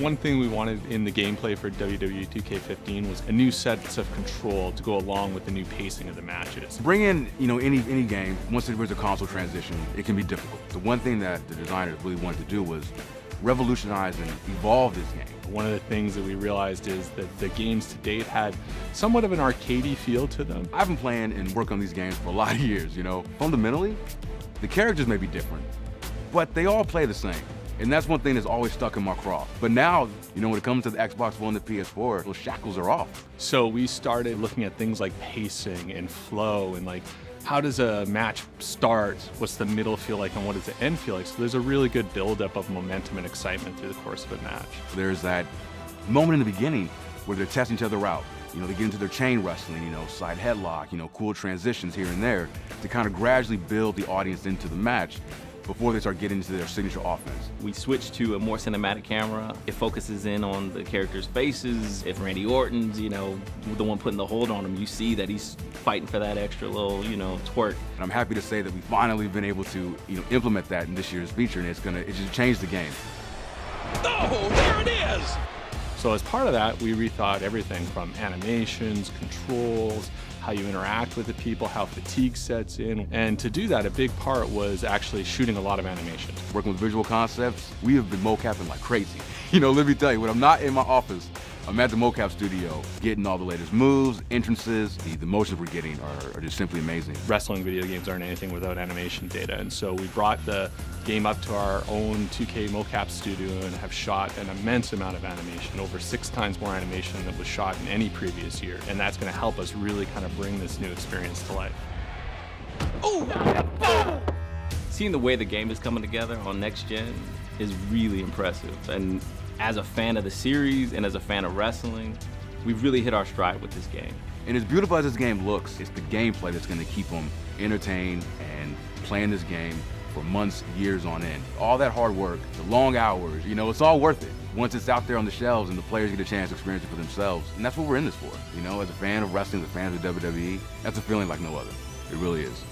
One thing we wanted in the gameplay for WWE 2K15 was a new set of control to go along with the new pacing of the matches. Bring in, any game, once there's a console transition, it can be difficult. The one thing that the designers really wanted to do was revolutionize and evolve this game. One of the things that we realized is that the games to date had somewhat of an arcadey feel to them. I've been playing and working on these games for a lot of years, Fundamentally, the characters may be different, but they all play the same. And that's one thing that's always stuck in my craw. But now, when it comes to the Xbox One and the PS4, those shackles are off. So we started looking at things like pacing and flow and how does a match start? What's the middle feel like and what does the end feel like? So there's a really good buildup of momentum and excitement through the course of a match. There's that moment in the beginning where they're testing each other out. They get into their chain wrestling, side headlock, cool transitions here and there to kind of gradually build the audience into the match before they start getting into their signature offense. We switched to a more cinematic camera. It focuses in on the characters' faces. If Randy Orton's, the one putting the hold on him, you see that he's fighting for that extra little, twerk. And I'm happy to say that we've finally been able to, implement that in this year's feature, and it just changed the game. Oh, there it is! So as part of that, we rethought everything from animations, controls, how you interact with the people, how fatigue sets in. And to do that, a big part was actually shooting a lot of animation. Working with visual concepts, we have been mocapping like crazy. Let me tell you, when I'm not in my office, I'm at the mocap studio getting all the latest moves, entrances. The motions we're getting are just simply amazing. Wrestling video games aren't anything without animation data, and so we brought the game up to our own 2K mocap studio and have shot an immense amount of animation, over 6 times more animation than was shot in any previous year, and that's going to help us really kind of bring this new experience to life. Ooh. Seeing the way the game is coming together on next gen is really impressive, and as a fan of the series and as a fan of wrestling, we've really hit our stride with this game. And as beautiful as this game looks, it's the gameplay that's going to keep them entertained and playing this game for months, years on end. All that hard work, the long hours, it's all worth it. Once it's out there on the shelves and the players get a chance to experience it for themselves. And that's what we're in this for. As a fan of wrestling, as a fan of the WWE, that's a feeling like no other. It really is.